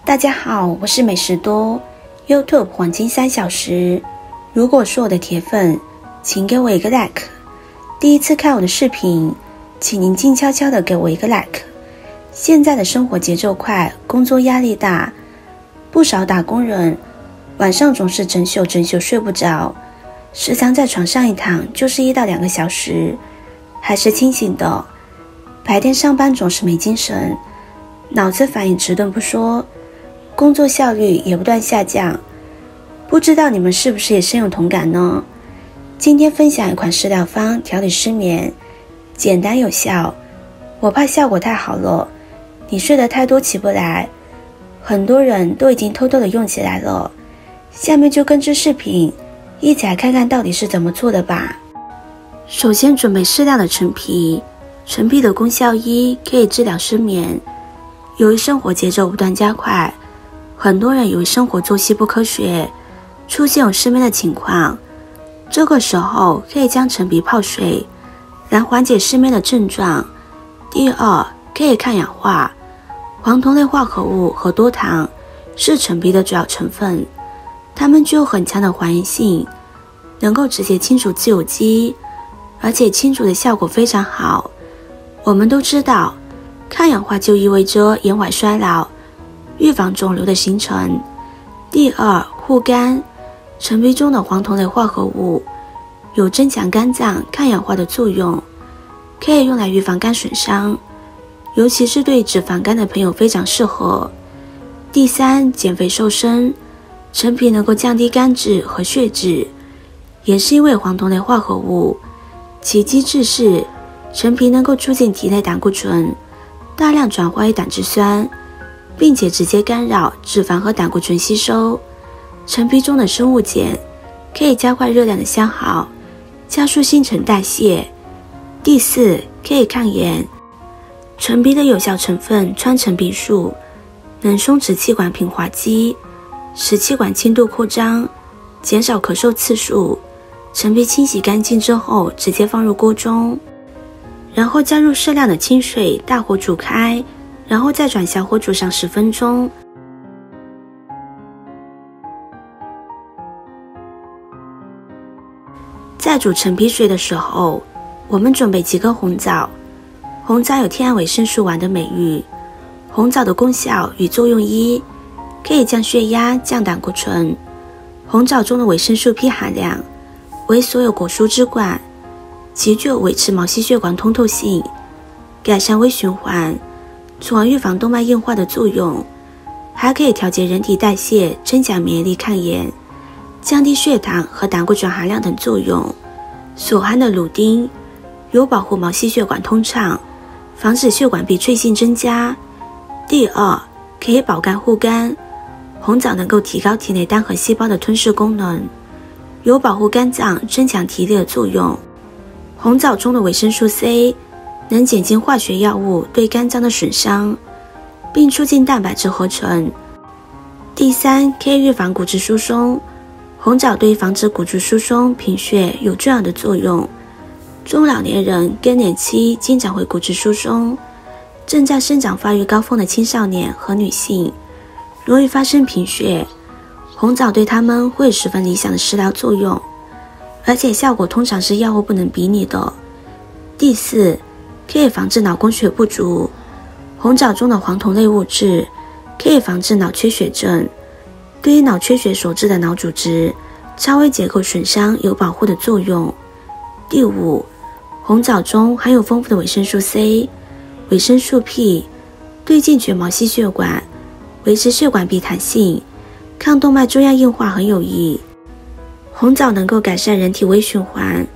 大家好，我是美食多 YouTube 黄金3小时。如果是我的铁粉，请给我一个 like。第一次看我的视频，请您静悄悄的给我一个 like。现在的生活节奏快，工作压力大，不少打工人晚上总是整宿睡不着，时常在床上一躺就是1到2个小时，还是清醒的。白天上班总是没精神，脑子反应迟钝不说，工作效率也不断下降。不知道你们是不是也深有同感呢？今天分享一款食疗方调理失眠，简单有效。我怕效果太好了，你睡得太多起不来，很多人都已经偷偷的用起来了。下面就跟着视频一起来看看到底是怎么做的吧。首先准备适量的陈皮。陈皮的功效一，可以治疗失眠。由于生活节奏不断加快，很多人以为生活作息不科学，出现有失眠的情况。这个时候可以将陈皮泡水，来缓解失眠的症状。第二，可以抗氧化。黄酮类化合物和多糖是陈皮的主要成分，它们具有很强的还原性，能够直接清除自由基，而且清除的效果非常好。我们都知道，抗氧化就意味着延缓衰老，预防肿瘤的形成。第二，护肝。陈皮中的黄酮类化合物有增强肝脏抗氧化的作用，可以用来预防肝损伤，尤其是对脂肪肝的朋友非常适合。第三，减肥瘦身。陈皮能够降低肝脂和血脂，也是因为黄酮类化合物，其机制是陈皮能够促进体内胆固醇大量转化为胆汁酸，并且直接干扰脂肪和胆固醇吸收。陈皮中的生物碱可以加快热量的消耗，加速新陈代谢。第四，可以抗炎。陈皮的有效成分川陈皮素能松弛气管平滑肌，使气管轻度扩张，减少咳嗽次数。陈皮清洗干净之后直接放入锅中，然后加入适量的清水，大火煮开，然后再转小火煮上10分钟。在煮陈皮水的时候，我们准备几颗红枣。红枣有天然维生素丸的美誉，红枣的功效与作用一，可以降血压、降胆固醇。红枣中的维生素 P 含量为所有果蔬之冠，其具有维持毛细血管通透性，改善微循环，从而预防动脉硬化的作用，还可以调节人体代谢，增强免疫力，抗炎，降低血糖和胆固醇含量等作用。所含的乳丁有保护毛细血管通畅，防止血管壁脆性增加。第二，可以保肝护肝。红枣能够提高体内单核细胞的吞噬功能，有保护肝脏、增强体力的作用。红枣中的维生素 C 能减轻化学药物对肝脏的损伤，并促进蛋白质合成。第三，可以预防骨质疏松。红枣对于防止骨质疏松、贫血有重要的作用。中老年人、更年期经常会骨质疏松，正在生长发育高峰的青少年和女性容易发生贫血，红枣对他们会有十分理想的食疗作用，而且效果通常是药物不能比拟的。第四，可以防治脑供血不足。红枣中的黄酮类物质可以防治脑缺血症，对于脑缺血所致的脑组织、超微结构损伤有保护的作用。第五，红枣中含有丰富的维生素 C、维生素 P， 对静绝毛细血管、维持血管壁弹性、抗动脉粥样硬化很有益。红枣能够改善人体微循环，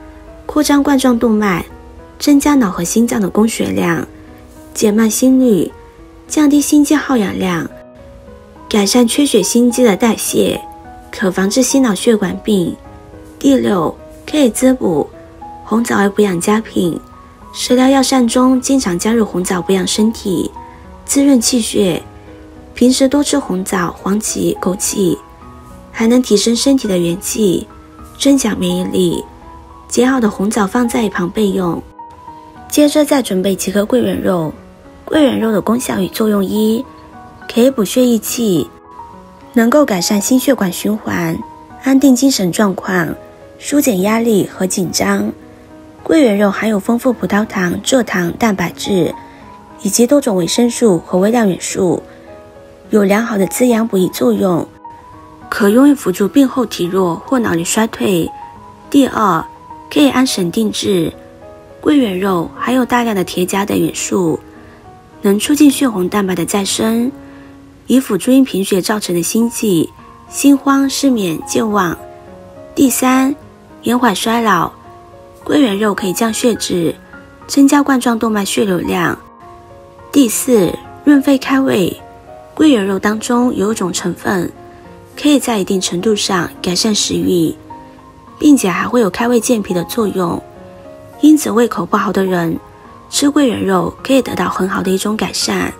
扩张冠状动脉，增加脑和心脏的供血量，减慢心率，降低心肌耗氧量，改善缺血心肌的代谢，可防治心脑血管病。第六，可以滋补。红枣为补养佳品，食疗药膳中经常加入红枣补养身体，滋润气血。平时多吃红枣、黄芪、枸杞，还能提升身体的元气，增强免疫力。切好的红枣放在一旁备用。接着再准备几颗桂圆肉。桂圆肉的功效与作用一，可以补血益气，能够改善心血管循环，安定精神状况，疏解压力和紧张。桂圆肉含有丰富葡萄糖、蔗糖、蛋白质以及多种维生素和微量元素，有良好的滋养补益作用，可用于辅助病后体弱或脑力衰退。第二，可以安神定志。桂圆肉含有大量的铁钾等元素，能促进血红蛋白的再生，以辅助因贫血造成的心悸、心慌、失眠、健忘。第三，延缓衰老。桂圆肉可以降血脂，增加冠状动脉血流量。第四，润肺开胃。桂圆肉当中有一种成分，可以在一定程度上改善食欲，并且还会有开胃健脾的作用。因此胃口不好的人吃桂圆肉可以得到很好的一种改善。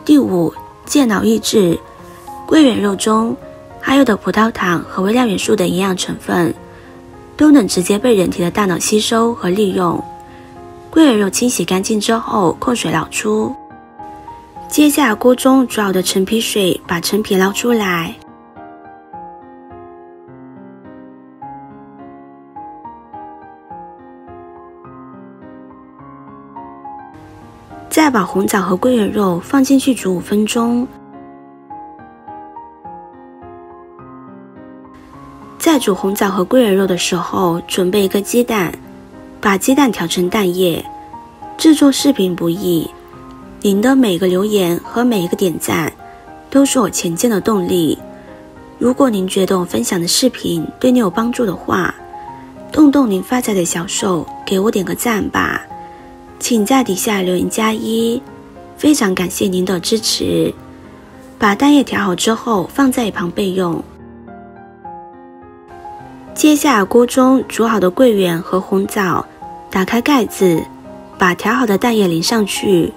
第五，健脑益智。桂圆肉中含有的葡萄糖和微量元素的营养成分都能直接被人体的大脑吸收和利用。桂圆肉清洗干净之后控水捞出，接下锅中煮好的陈皮水把陈皮捞出来，再把红枣和桂圆肉放进去煮5分钟。在煮红枣和桂圆肉的时候，准备一个鸡蛋，把鸡蛋调成蛋液。制作视频不易，您的每个留言和每一个点赞都是我前进的动力。如果您觉得我分享的视频对你有帮助的话，动动您发财的小手，给我点个赞吧。请在底下留言+1，非常感谢您的支持。把蛋液调好之后放在一旁备用。接下来锅中煮好的桂圆和红枣，打开盖子，把调好的蛋液淋上去。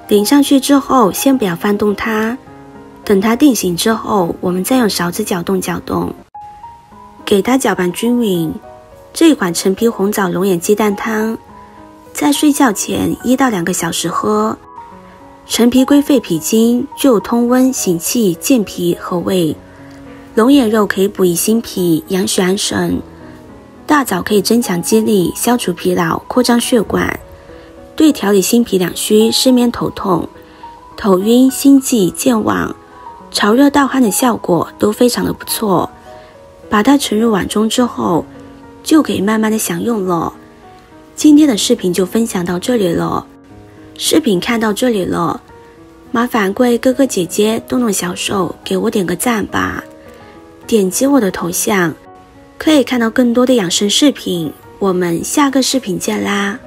淋上去之后先不要翻动它，等它定型之后，我们再用勺子搅动搅动，给它搅拌均匀。这款陈皮红枣龙眼鸡蛋汤在睡觉前1到2个小时喝。陈皮归肺脾经，具有通温、行气、健脾和胃。龙眼肉可以补益心脾、养血安神。大枣可以增强肌力、消除疲劳、扩张血管，对调理心脾两虚、失眠、头痛、头晕、心悸、健忘、潮热盗汗的效果都非常的不错。把它盛入碗中之后，就可以慢慢的享用了。今天的视频就分享到这里了。视频看到这里了，麻烦各位哥哥姐姐动动小手，给我点个赞吧。点击我的头像，可以看到更多的养生视频。我们下个视频见啦！